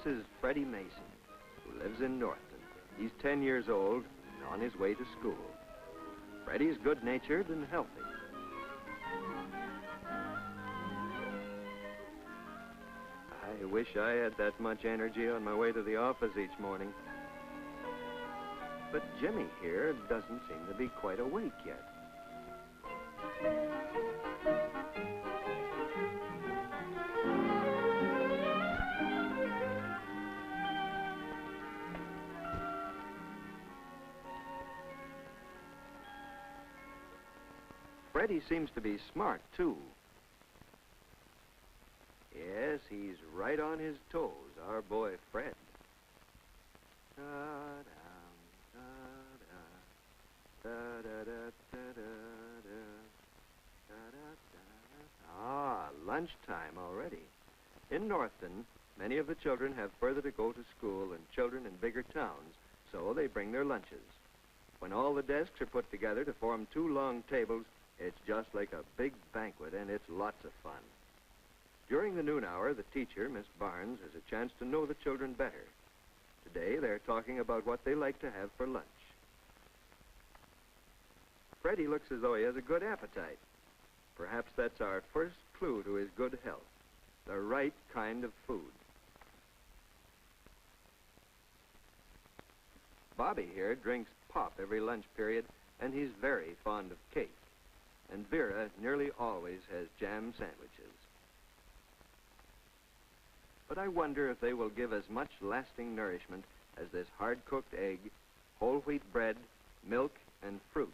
This is Freddie Mason, who lives in Northton. He's 10 years old and on his way to school. Freddie's good-natured and healthy. I wish I had that much energy on my way to the office each morning. But Jimmy here doesn't seem to be quite awake yet. Freddie seems to be smart, too. Yes, he's right on his toes, our boy Fred. Ah, lunchtime already. In Northton, many of the children have further to go to school than children in bigger towns, so they bring their lunches. When all the desks are put together to form 2 long tables, it's just like a big banquet, and it's lots of fun. During the noon hour, the teacher, Miss Barnes, has a chance to know the children better. Today, they're talking about what they like to have for lunch. Freddie looks as though he has a good appetite. Perhaps that's our first clue to his good health, the right kind of food. Bobby here drinks pop every lunch period, and he's very fond of cake. And Vera nearly always has jam sandwiches. But I wonder if they will give as much lasting nourishment as this hard-cooked egg, whole wheat bread, milk, and fruit.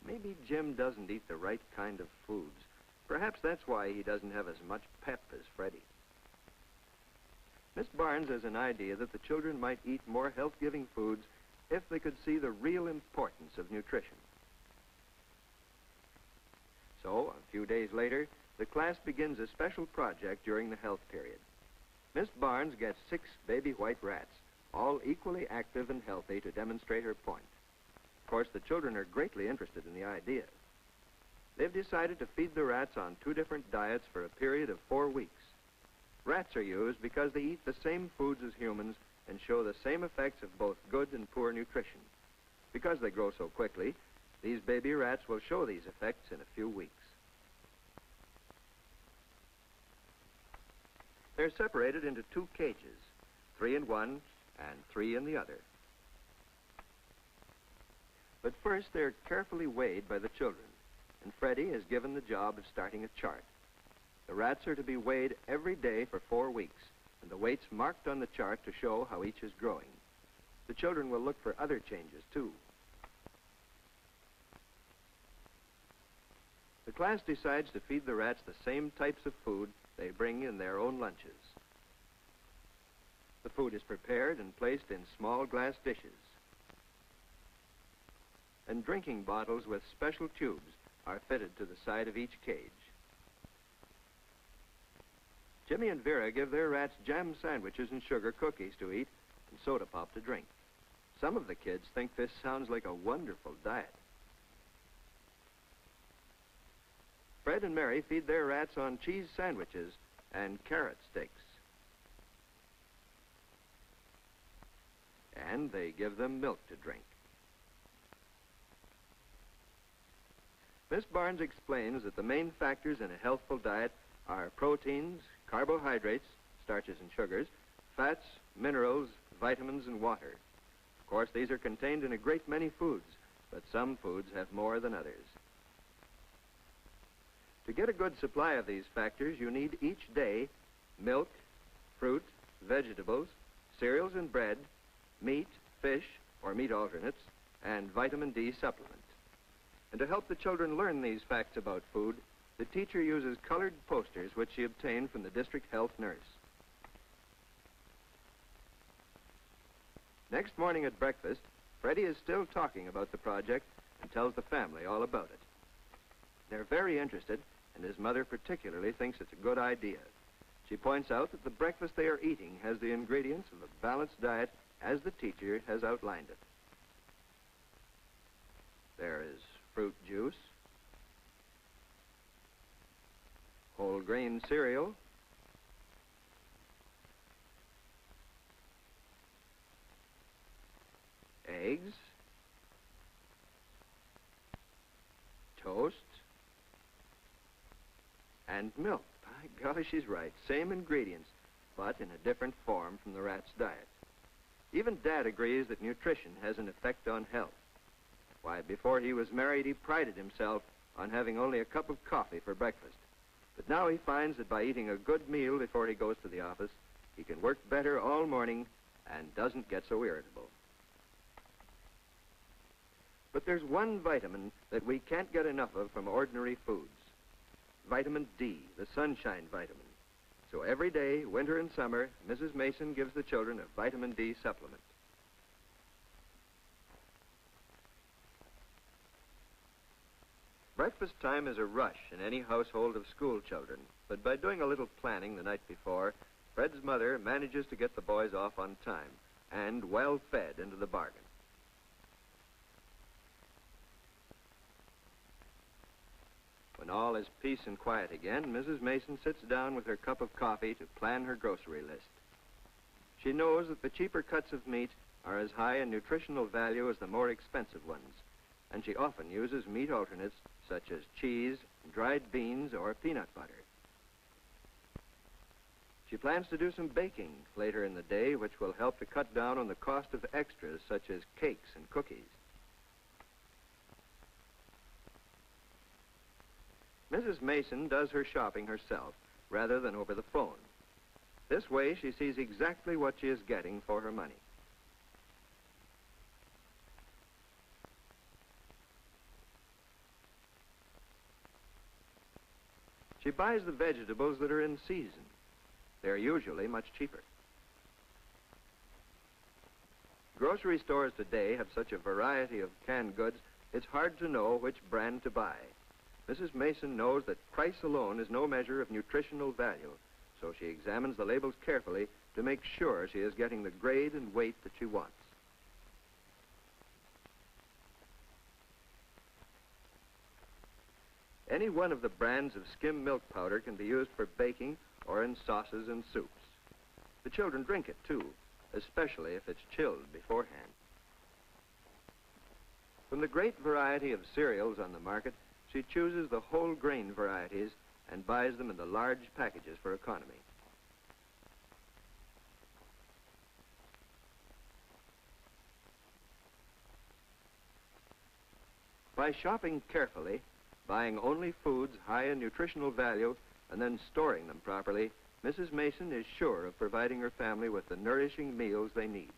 Maybe Jim doesn't eat the right kind of foods. Perhaps that's why he doesn't have as much pep as Freddie. Miss Barnes has an idea that the children might eat more health-giving foods if they could see the real importance of nutrition. So, a few days later, the class begins a special project during the health period. Miss Barnes gets 6 baby white rats, all equally active and healthy, to demonstrate her point. Of course, the children are greatly interested in the idea. They've decided to feed the rats on 2 different diets for a period of 4 weeks. Rats are used because they eat the same foods as humans and show the same effects of both good and poor nutrition. Because they grow so quickly, these baby rats will show these effects in a few weeks. They're separated into 2 cages, 3 in one and 3 in the other. But first, they're carefully weighed by the children, and Freddie is given the job of starting a chart. The rats are to be weighed every day for 4 weeks, and the weights marked on the chart to show how each is growing. The children will look for other changes, too. The class decides to feed the rats the same types of food they bring in their own lunches. The food is prepared and placed in small glass dishes. And drinking bottles with special tubes are fitted to the side of each cage. Jimmy and Vera give their rats jam sandwiches and sugar cookies to eat and soda pop to drink. Some of the kids think this sounds like a wonderful diet. Fred and Mary feed their rats on cheese sandwiches and carrot sticks. And they give them milk to drink. Miss Barnes explains that the main factors in a healthful diet are proteins, carbohydrates, starches and sugars, fats, minerals, vitamins, and water. Of course, these are contained in a great many foods, but some foods have more than others. To get a good supply of these factors, you need each day milk, fruit, vegetables, cereals and bread, meat, fish, or meat alternates, and vitamin D supplement. And to help the children learn these facts about food, the teacher uses colored posters which she obtained from the district health nurse. Next morning at breakfast, Freddie is still talking about the project and tells the family all about it. They're very interested, and his mother particularly thinks it's a good idea. She points out that the breakfast they are eating has the ingredients of a balanced diet as the teacher has outlined it. There is fruit juice, whole grain cereal, eggs, toast, and milk. By golly, she's right. Same ingredients, but in a different form from the rat's diet. Even Dad agrees that nutrition has an effect on health. Why, before he was married, he prided himself on having only a cup of coffee for breakfast. But now he finds that by eating a good meal before he goes to the office, he can work better all morning and doesn't get so irritable. But there's one vitamin that we can't get enough of from ordinary foods. Vitamin D, the sunshine vitamin. So every day, winter and summer, Mrs. Mason gives the children a vitamin D supplement. Breakfast time is a rush in any household of school children, but by doing a little planning the night before, Fred's mother manages to get the boys off on time and well fed into the bargain. When all is peace and quiet again, Mrs. Mason sits down with her cup of coffee to plan her grocery list. She knows that the cheaper cuts of meat are as high in nutritional value as the more expensive ones, and she often uses meat alternates such as cheese, dried beans, or peanut butter. She plans to do some baking later in the day, which will help to cut down on the cost of extras such as cakes and cookies. Mrs. Mason does her shopping herself rather than over the phone. This way, she sees exactly what she is getting for her money. She buys the vegetables that are in season. They're usually much cheaper. Grocery stores today have such a variety of canned goods, it's hard to know which brand to buy. Mrs. Mason knows that price alone is no measure of nutritional value, so she examines the labels carefully to make sure she is getting the grade and weight that she wants. Any one of the brands of skim milk powder can be used for baking or in sauces and soups. The children drink it, too, especially if it's chilled beforehand. From the great variety of cereals on the market, she chooses the whole grain varieties and buys them in the large packages for economy. By shopping carefully, buying only foods high in nutritional value, and then storing them properly, Mrs. Mason is sure of providing her family with the nourishing meals they need.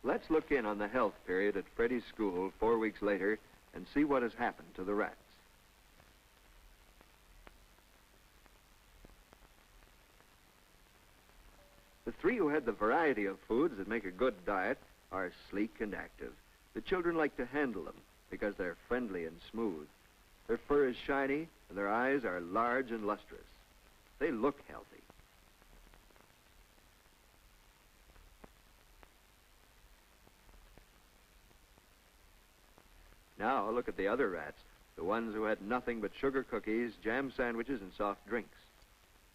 Let's look in on the health period at Freddie's school 4 weeks later and see what has happened to the rats. The three who had the variety of foods that make a good diet are sleek and active. The children like to handle them because they're friendly and smooth. Their fur is shiny and their eyes are large and lustrous. They look healthy. Now look at the other rats, the ones who had nothing but sugar cookies, jam sandwiches, and soft drinks.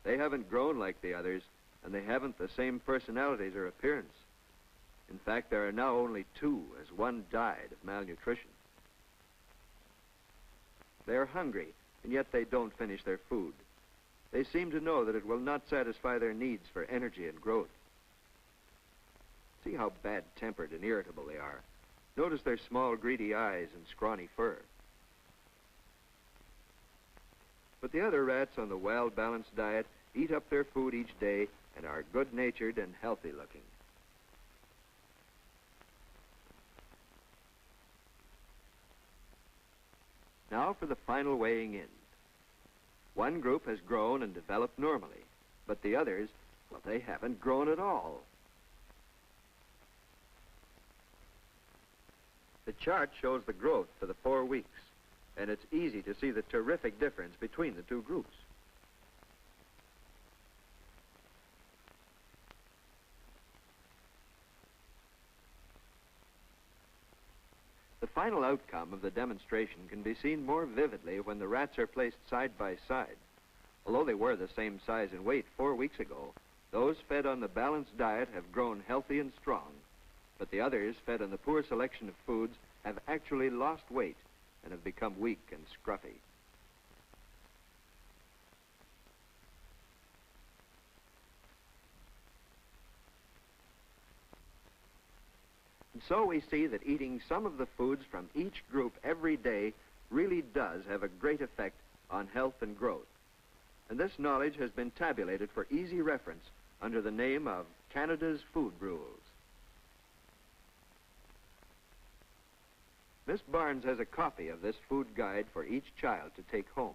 They haven't grown like the others, and they haven't the same personalities or appearance. In fact, there are now only two, as one died of malnutrition. They are hungry, and yet they don't finish their food. They seem to know that it will not satisfy their needs for energy and growth. See how bad-tempered and irritable they are. Notice their small, greedy eyes and scrawny fur. But the other rats on the well-balanced diet eat up their food each day and are good-natured and healthy-looking. Now for the final weighing in. One group has grown and developed normally, but the others, well, they haven't grown at all. The chart shows the growth for the 4 weeks, and it's easy to see the terrific difference between the two groups. The final outcome of the demonstration can be seen more vividly when the rats are placed side by side. Although they were the same size and weight 4 weeks ago, those fed on the balanced diet have grown healthy and strong. But the others, fed on the poor selection of foods, have actually lost weight and have become weak and scruffy. And so we see that eating some of the foods from each group every day really does have a great effect on health and growth. And this knowledge has been tabulated for easy reference under the name of Canada's Food Rules. Miss Barnes has a copy of this food guide for each child to take home.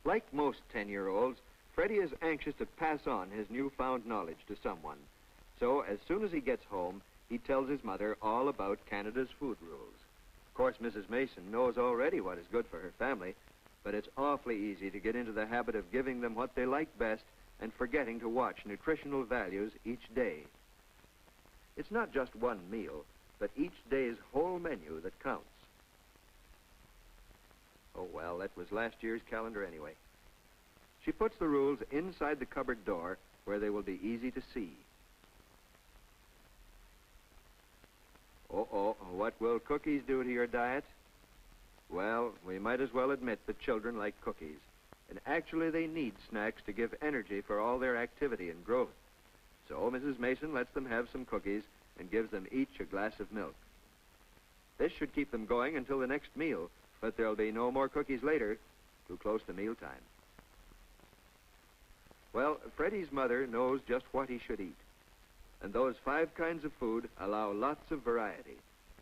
Like most 10-year-olds, Freddie is anxious to pass on his newfound knowledge to someone. So as soon as he gets home, he tells his mother all about Canada's food rules. Of course, Mrs. Mason knows already what is good for her family, but it's awfully easy to get into the habit of giving them what they like best and forgetting to watch nutritional values each day. It's not just one meal, but each day's whole menu that counts. Oh, well, that was last year's calendar anyway. She puts the rules inside the cupboard door where they will be easy to see. Uh-oh, what will cookies do to your diet? Well, we might as well admit that children like cookies. And actually they need snacks to give energy for all their activity and growth. So Mrs. Mason lets them have some cookies and gives them each a glass of milk. This should keep them going until the next meal, but there'll be no more cookies later, too close to mealtime. Well, Freddie's mother knows just what he should eat. And those 5 kinds of food allow lots of variety.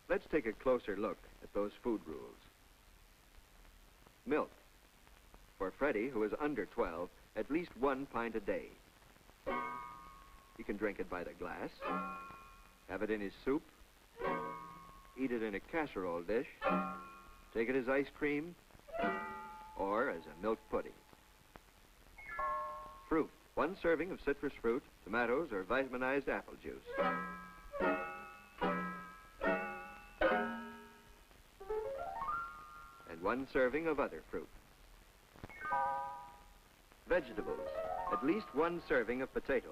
Let's take a closer look at those food rules. Milk. For Freddie, who is under 12, at least 1 pint a day. He can drink it by the glass, have it in his soup, eat it in a casserole dish, take it as ice cream, or as a milk pudding. Fruit. 1 serving of citrus fruit, tomatoes, or vitaminized apple juice. And 1 serving of other fruit. Vegetables. At least 1 serving of potatoes.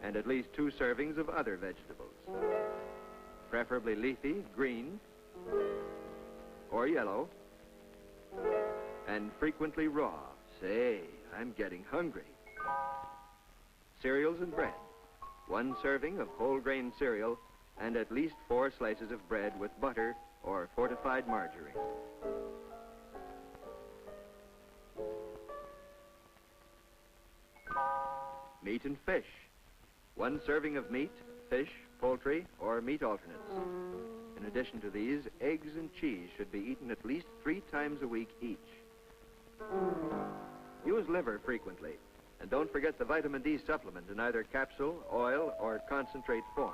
And at least 2 servings of other vegetables. Preferably leafy, green, or yellow, and frequently raw. Say, I'm getting hungry. Cereals and bread. 1 serving of whole grain cereal, and at least 4 slices of bread with butter or fortified margarine. Meat and fish. 1 serving of meat, fish, poultry, or meat alternates. In addition to these, eggs and cheese should be eaten at least 3 times a week each. Use liver frequently, and don't forget the vitamin D supplement in either capsule, oil, or concentrate form.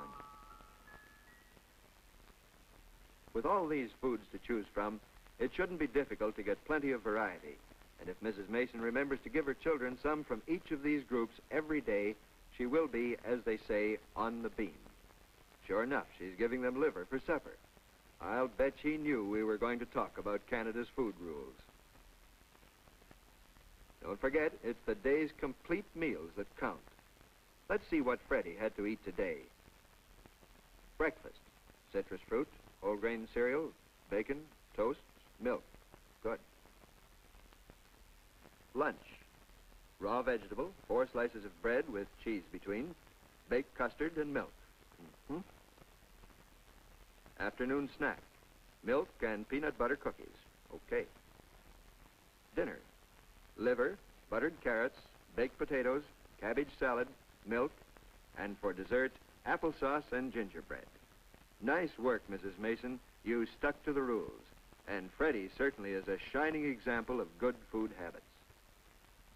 With all these foods to choose from, it shouldn't be difficult to get plenty of variety. And if Mrs. Mason remembers to give her children some from each of these groups every day, she will be, as they say, on the beam. Sure enough, she's giving them liver for supper. I'll bet she knew we were going to talk about Canada's food rules. Don't forget, it's the day's complete meals that count. Let's see what Freddie had to eat today. Breakfast. Citrus fruit, whole grain cereal, bacon, toast, milk. Good. Lunch. Raw vegetable, 4 slices of bread with cheese between, baked custard and milk. Afternoon snack. Milk and peanut butter cookies. Okay. Dinner. Liver, buttered carrots, baked potatoes, cabbage salad, milk, and for dessert, applesauce and gingerbread. Nice work, Mrs. Mason. You stuck to the rules. And Freddie certainly is a shining example of good food habits.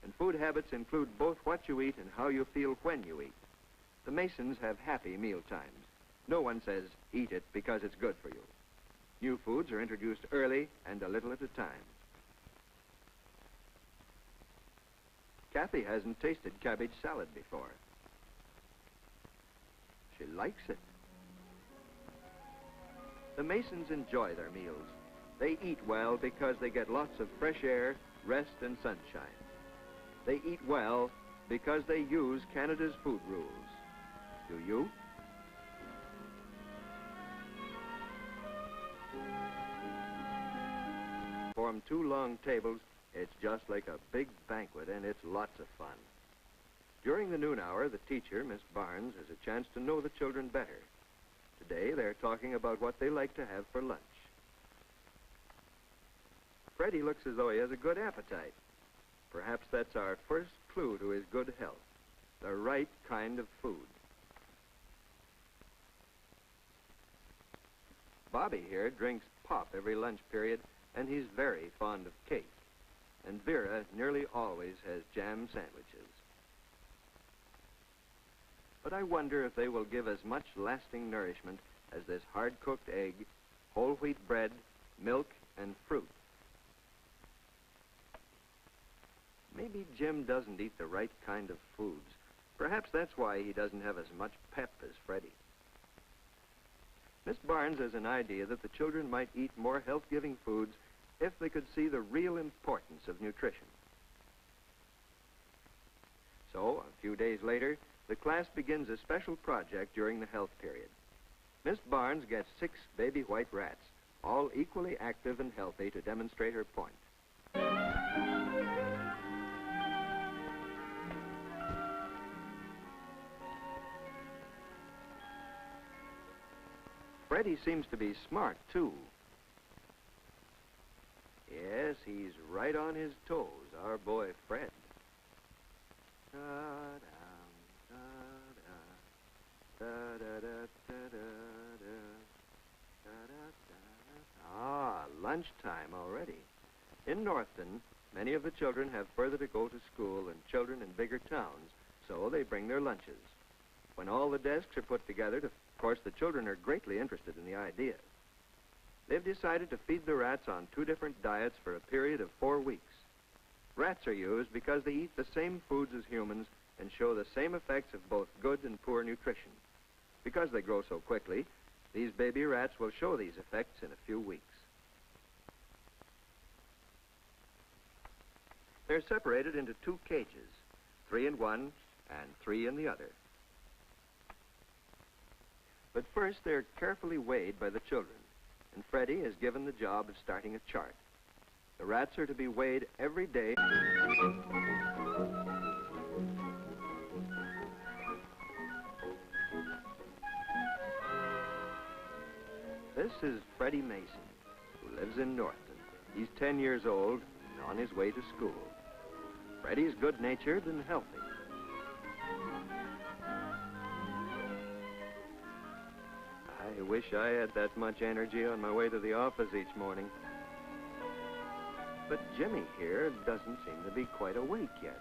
And food habits include both what you eat and how you feel when you eat. The Masons have happy meal times. No one says, eat it because it's good for you. New foods are introduced early and a little at a time. Kathy hasn't tasted cabbage salad before. She likes it. The Masons enjoy their meals. They eat well because they get lots of fresh air, rest, and sunshine. They eat well because they use Canada's food rules. Do you? Form two long tables. It's just like a big banquet, and it's lots of fun. During the noon hour, the teacher, Miss Barnes, has a chance to know the children better. Today, they're talking about what they like to have for lunch. Freddie looks as though he has a good appetite. Perhaps that's our first clue to his good health, the right kind of food. Bobby here drinks pop every lunch period, and he's very fond of cake. And Vera nearly always has jam sandwiches. But I wonder if they will give as much lasting nourishment as this hard-cooked egg, whole wheat bread, milk, and fruit. Maybe Jim doesn't eat the right kind of foods. Perhaps that's why he doesn't have as much pep as Freddie. Miss Barnes has an idea that the children might eat more health-giving foods if they could see the real importance of nutrition. So, a few days later, the class begins a special project during the health period. Miss Barnes gets 6 baby white rats, all equally active and healthy, to demonstrate her point. Freddie seems to be smart, too. Yes, he's right on his toes, our boy Fred. Ah, lunchtime already. In Northton, many of the children have further to go to school than children in bigger towns, so they bring their lunches. When all the desks are put together, of course, the children are greatly interested in the idea. They've decided to feed the rats on 2 different diets for a period of 4 weeks. Rats are used because they eat the same foods as humans and show the same effects of both good and poor nutrition. Because they grow so quickly, these baby rats will show these effects in a few weeks. They're separated into 2 cages, 3 in one and 3 in the other. But first, they're carefully weighed by the children, and Freddie is given the job of starting a chart. The rats are to be weighed every day. This is Freddie Mason, who lives in Northton. He's 10 years old and on his way to school. Freddie's good-natured and healthy. I wish I had that much energy on my way to the office each morning. But Jimmy here doesn't seem to be quite awake yet.